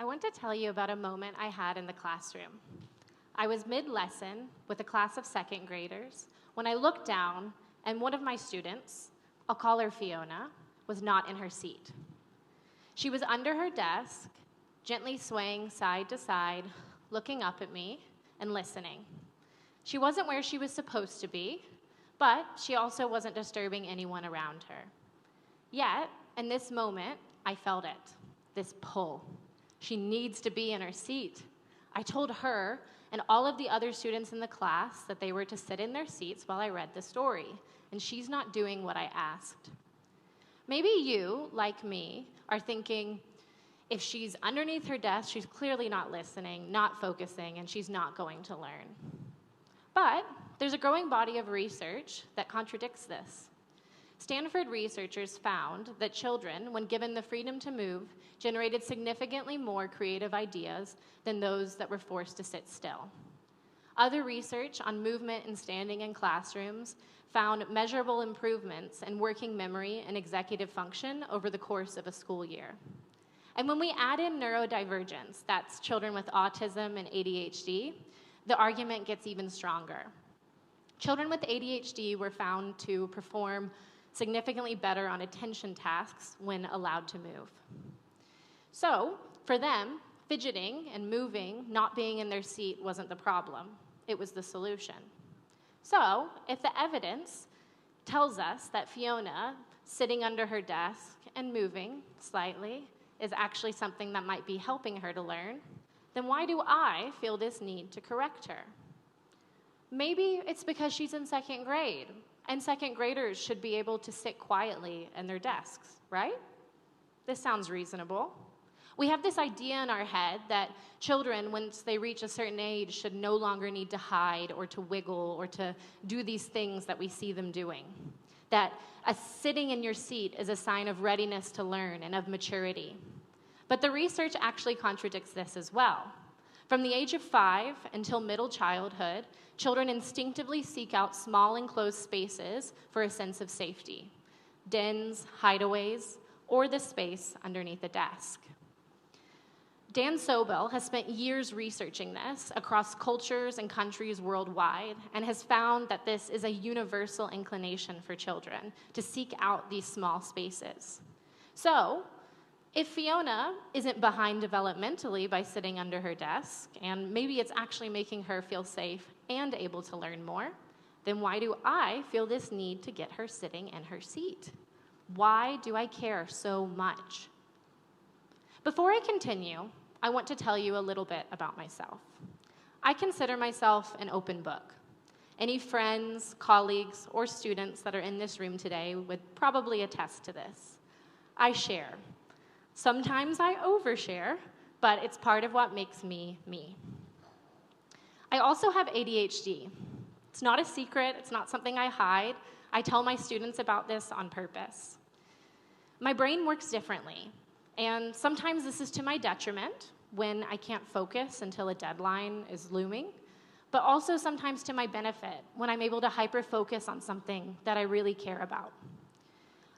I want to tell you about a moment I had in the classroom. I was mid-lesson with a class of second graders when I looked down and one of my students, I'll call her Fiona, was not in her seat. She was under her desk, gently swaying side to side, looking up at me and listening. She wasn't where she was supposed to be, but she also wasn't disturbing anyone around her. Yet, in this moment, I felt it, this pull. She needs to be in her seat. I told her and all of the other students in the class that they were to sit in their seats while I read the story, and she's not doing what I asked. Maybe you, like me, are thinking, if she's underneath her desk, she's clearly not listening, not focusing, and she's not going to learn. But there's a growing body of research that contradicts this. Stanford researchers found that children, when given the freedom to move, generated significantly more creative ideas than those that were forced to sit still. Other research on movement and standing in classrooms found measurable improvements in working memory and executive function over the course of a school year. And when we add in neurodivergence, that's children with autism and ADHD, the argument gets even stronger. Children with ADHD were found to perform significantly better on attention tasks when allowed to move. So, for them, fidgeting and moving, not being in their seat wasn't the problem. It was the solution. So, if the evidence tells us that Fiona sitting under her desk and moving slightly is actually something that might be helping her to learn, then why do I feel this need to correct her? Maybe it's because she's in second grade, and second graders should be able to sit quietly in their desks, right? This sounds reasonable. We have this idea in our head that children, once they reach a certain age, should no longer need to hide or to wiggle or to do these things that we see them doing. That sitting in your seat is a sign of readiness to learn and of maturity. But the research actually contradicts this as well. From the age of 5 until middle childhood, children instinctively seek out small enclosed spaces for a sense of safety, dens, hideaways, or the space underneath a desk. Dan Sobel has spent years researching this across cultures and countries worldwide and has found that this is a universal inclination for children to seek out these small spaces. So, if Fiona isn't behind developmentally by sitting under her desk, and maybe it's actually making her feel safe and able to learn more, then why do I feel this need to get her sitting in her seat? Why do I care so much? Before I continue, I want to tell you a little bit about myself. I consider myself an open book. Any friends, colleagues, or students that are in this room today would probably attest to this. I share. Sometimes I overshare, but it's part of what makes me, me. I also have ADHD. It's not a secret, it's not something I hide. I tell my students about this on purpose. My brain works differently, and sometimes this is to my detriment when I can't focus until a deadline is looming, but also sometimes to my benefit when I'm able to hyper-focus on something that I really care about.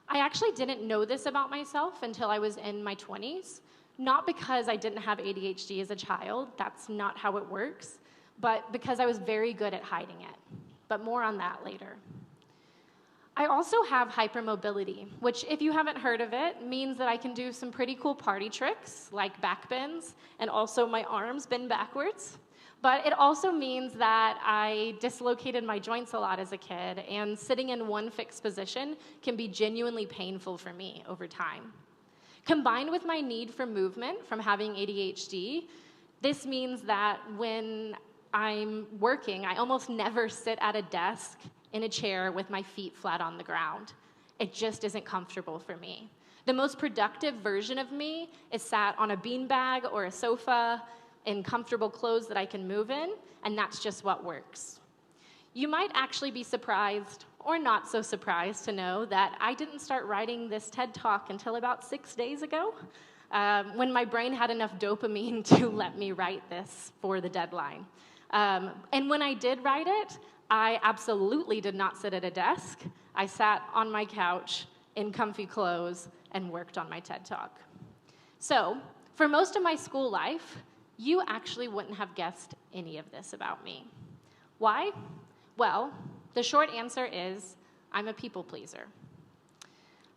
I actually didn't know this about myself until I was in my 20s, not because I didn't have ADHD as a child, that's not how it works, but because I was very good at hiding it. But more on that later. I also have hypermobility, which, if you haven't heard of it, means that I can do some pretty cool party tricks, like back bends, and also my arms bend backwards. But it also means that I dislocated my joints a lot as a kid, and sitting in one fixed position can be genuinely painful for me over time. Combined with my need for movement from having ADHD, this means that when I'm working, I almost never sit at a desk in a chair with my feet flat on the ground. It just isn't comfortable for me. The most productive version of me is sat on a beanbag or a sofa in comfortable clothes that I can move in, and that's just what works. You might actually be surprised, or not so surprised, to know that I didn't start writing this TED Talk until about 6 days ago, when my brain had enough dopamine to let me write this for the deadline. And when I did write it, I absolutely did not sit at a desk. I sat on my couch in comfy clothes and worked on my TED Talk. So, For most of my school life, you actually wouldn't have guessed any of this about me. Why? Well, the short answer is I'm a people pleaser.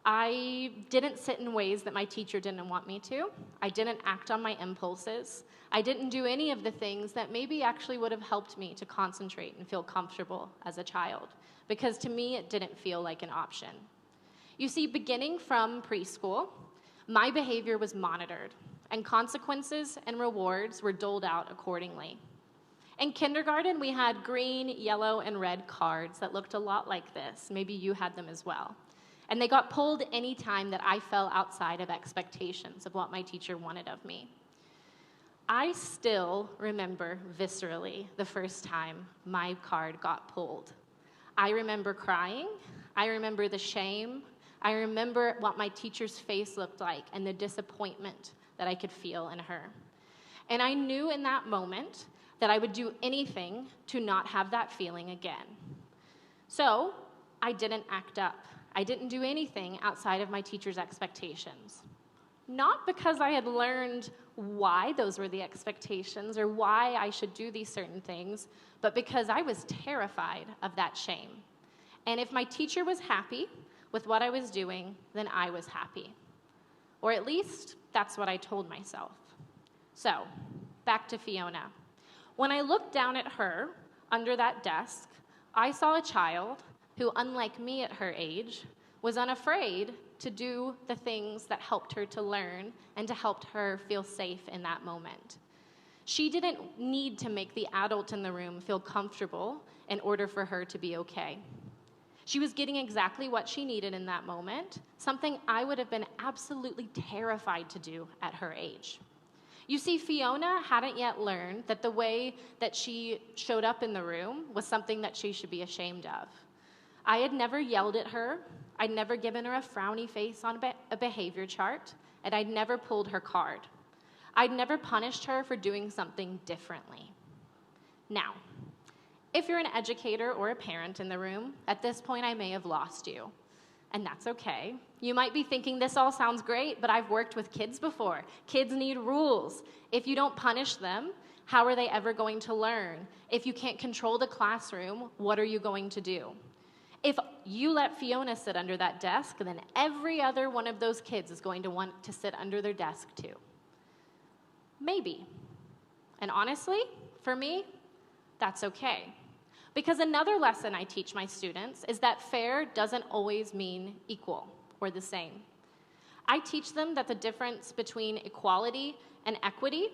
I didn't sit in ways that my teacher didn't want me to. I didn't act on my impulses. I didn't do any of the things that maybe actually would have helped me to concentrate and feel comfortable as a child, because to me, it didn't feel like an option. You see, beginning from preschool, my behavior was monitored, and consequences and rewards were doled out accordingly. In kindergarten, we had green, yellow, and red cards that looked a lot like this. Maybe you had them as well. And they got pulled any time that I fell outside of expectations of what my teacher wanted of me. I still remember viscerally the first time my card got pulled. I remember crying. I remember the shame. I remember what my teacher's face looked like and the disappointment that I could feel in her. And I knew in that moment that I would do anything to not have that feeling again. So I didn't act up. I didn't do anything outside of my teacher's expectations. Not because I had learned why those were the expectations or why I should do these certain things, but because I was terrified of that shame. And if my teacher was happy with what I was doing, then I was happy. Or at least that's what I told myself. So, back to Fiona. When I looked down at her under that desk, I saw a child who, unlike me at her age, was unafraid to do the things that helped her to learn and to help her feel safe in that moment. She didn't need to make the adult in the room feel comfortable in order for her to be okay. She was getting exactly what she needed in that moment, something I would have been absolutely terrified to do at her age. You see, Fiona hadn't yet learned that the way that she showed up in the room was something that she should be ashamed of. I had never yelled at her, I'd never given her a frowny face on a behavior chart, and I'd never pulled her card. I'd never punished her for doing something differently. Now, if you're an educator or a parent in the room, at this point I may have lost you. And that's okay. You might be thinking, this all sounds great, but I've worked with kids before. Kids need rules. If you don't punish them, how are they ever going to learn? If you can't control the classroom, what are you going to do? If you let Fiona sit under that desk, then every other one of those kids is going to want to sit under their desk too. Maybe. And honestly, for me, that's okay. Because another lesson I teach my students is that fair doesn't always mean equal or the same. I teach them that the difference between equality and equity,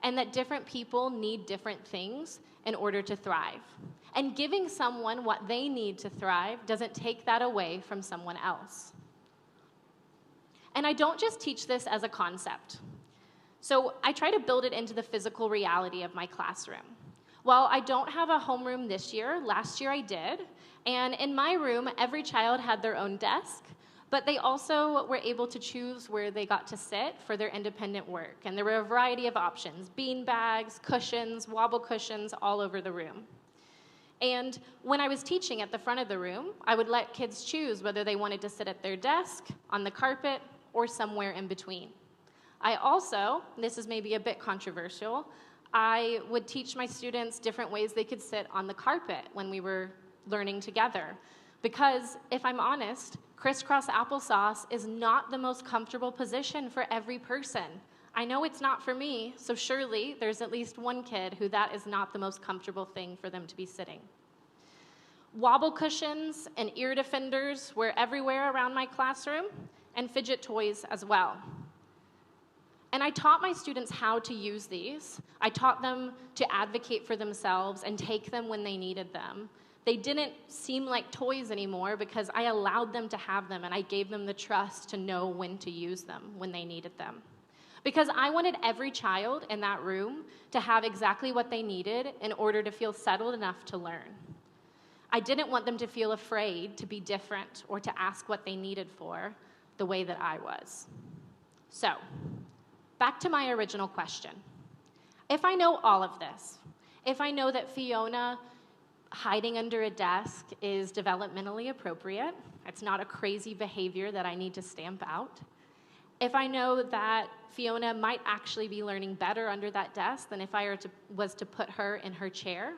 and that different people need different things in order to thrive. And giving someone what they need to thrive doesn't take that away from someone else. And I don't just teach this as a concept. So I try to build it into the physical reality of my classroom. While I don't have a homeroom this year, last year I did, and in my room, every child had their own desk, but they also were able to choose where they got to sit for their independent work. And there were a variety of options: bean bags, cushions, wobble cushions, all over the room. And when I was teaching at the front of the room, I would let kids choose whether they wanted to sit at their desk, on the carpet, or somewhere in between. I also, this is maybe a bit controversial, I would teach my students different ways they could sit on the carpet when we were learning together. Because if I'm honest, crisscross applesauce is not the most comfortable position for every person. I know it's not for me, so surely there's at least one kid who that is not the most comfortable thing for them to be sitting. Wobble cushions and ear defenders were everywhere around my classroom, and fidget toys as well. And I taught my students how to use these. I taught them to advocate for themselves and take them when they needed them. They didn't seem like toys anymore because I allowed them to have them, and I gave them the trust to know when to use them when they needed them. Because I wanted every child in that room to have exactly what they needed in order to feel settled enough to learn. I didn't want them to feel afraid to be different or to ask what they needed for the way that I was. So, back to my original question. If I know all of this, if I know that Fiona hiding under a desk is developmentally appropriate, it's not a crazy behavior that I need to stamp out, If I know that Fiona might actually be learning better under that desk than if I was to put her in her chair.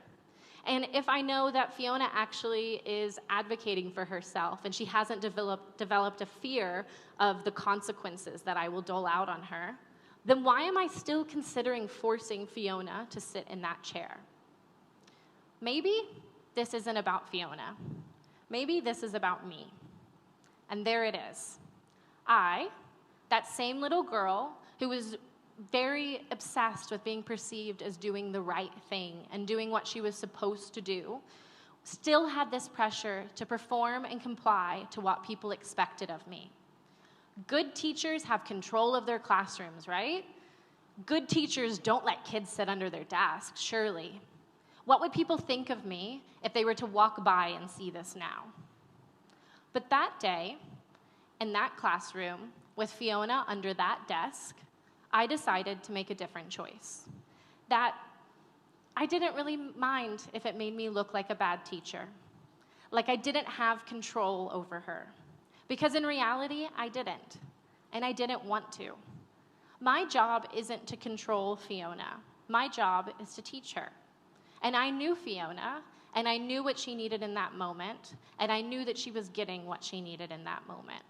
And if I know that Fiona actually is advocating for herself and she hasn't developed a fear of the consequences that I will dole out on her, then why am I still considering forcing Fiona to sit in that chair? Maybe this isn't about Fiona. Maybe this is about me. And there it is. I, that same little girl who was very obsessed with being perceived as doing the right thing and doing what she was supposed to do, still had this pressure to perform and comply to what people expected of me. Good teachers have control of their classrooms, right? Good teachers don't let kids sit under their desks, surely. What would people think of me if they were to walk by and see this now? But that day, in that classroom, with Fiona under that desk, I decided to make a different choice. That I didn't really mind if it made me look like a bad teacher. Like I didn't have control over her. Because in reality, I didn't. And I didn't want to. My job isn't to control Fiona. My job is to teach her. And I knew Fiona, and I knew what she needed in that moment, and I knew that she was getting what she needed in that moment.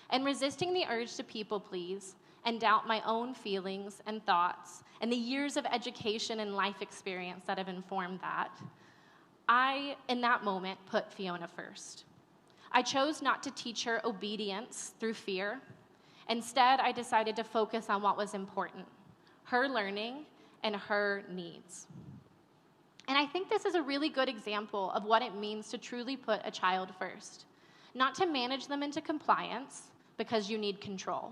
And resisting the urge to people please and doubt my own feelings and thoughts and the years of education and life experience that have informed that, I, in that moment, put Fiona first. I chose not to teach her obedience through fear. Instead, I decided to focus on what was important, her learning and her needs. And I think this is a really good example of what it means to truly put a child first. Not to manage them into compliance because you need control,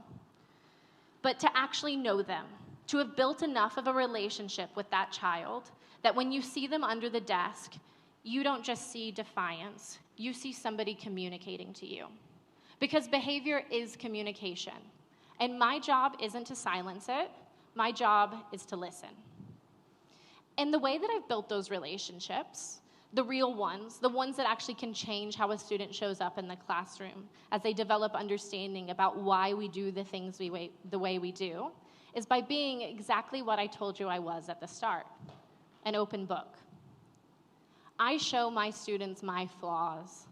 but to actually know them, to have built enough of a relationship with that child that when you see them under the desk, you don't just see defiance, you see somebody communicating to you. Because behavior is communication, and my job isn't to silence it, my job is to listen. And the way that I've built those relationships, the real ones, the ones that actually can change how a student shows up in the classroom as they develop understanding about why we do the things the way we do, is by being exactly what I told you I was at the start, an open book. I show my students my flaws.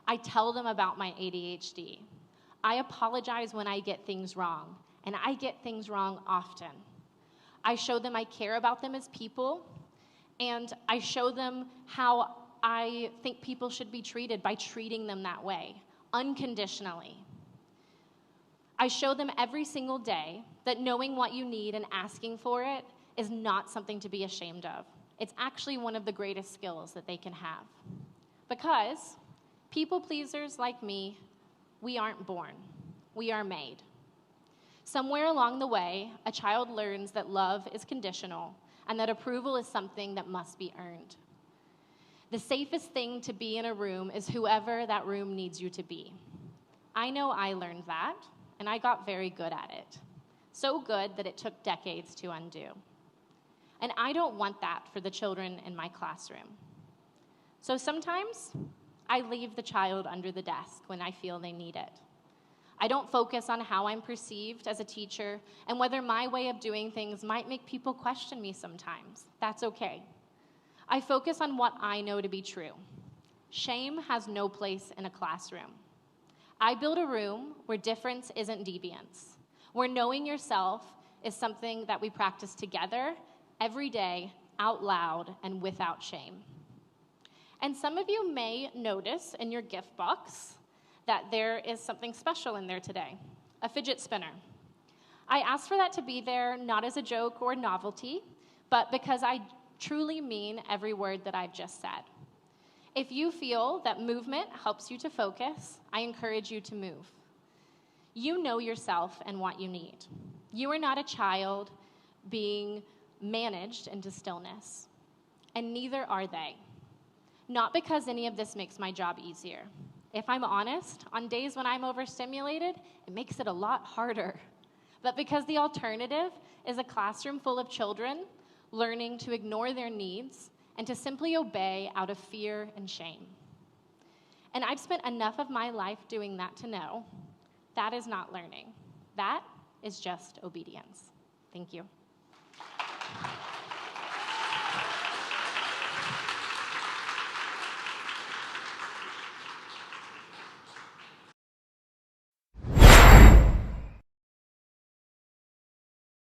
I tell them about my ADHD. I apologize when I get things wrong, and I get things wrong often. I show them I care about them as people, and I show them how I think people should be treated by treating them that way, unconditionally. I show them every single day that knowing what you need and asking for it is not something to be ashamed of. It's actually one of the greatest skills that they can have. Because people pleasers like me, we aren't born, we are made. Somewhere along the way, a child learns that love is conditional and that approval is something that must be earned. The safest thing to be in a room is whoever that room needs you to be. I know I learned that, and I got very good at it. So good that it took decades to undo. And I don't want that for the children in my classroom. So sometimes I leave the child under the desk when I feel they need it. I don't focus on how I'm perceived as a teacher and whether my way of doing things might make people question me sometimes. That's okay. I focus on what I know to be true. Shame has no place in a classroom. I build a room where difference isn't deviance, where knowing yourself is something that we practice together every day, out loud, and without shame. And some of you may notice in your gift box that there is something special in there today, a fidget spinner. I asked for that to be there not as a joke or novelty, but because I truly mean every word that I've just said. If you feel that movement helps you to focus, I encourage you to move. You know yourself and what you need. You are not a child being managed into stillness, and neither are they. Not because any of this makes my job easier. If I'm honest, on days when I'm overstimulated, it makes it a lot harder. But because the alternative is a classroom full of children learning to ignore their needs and to simply obey out of fear and shame. And I've spent enough of my life doing that to know that is not learning. That is just obedience. Thank you.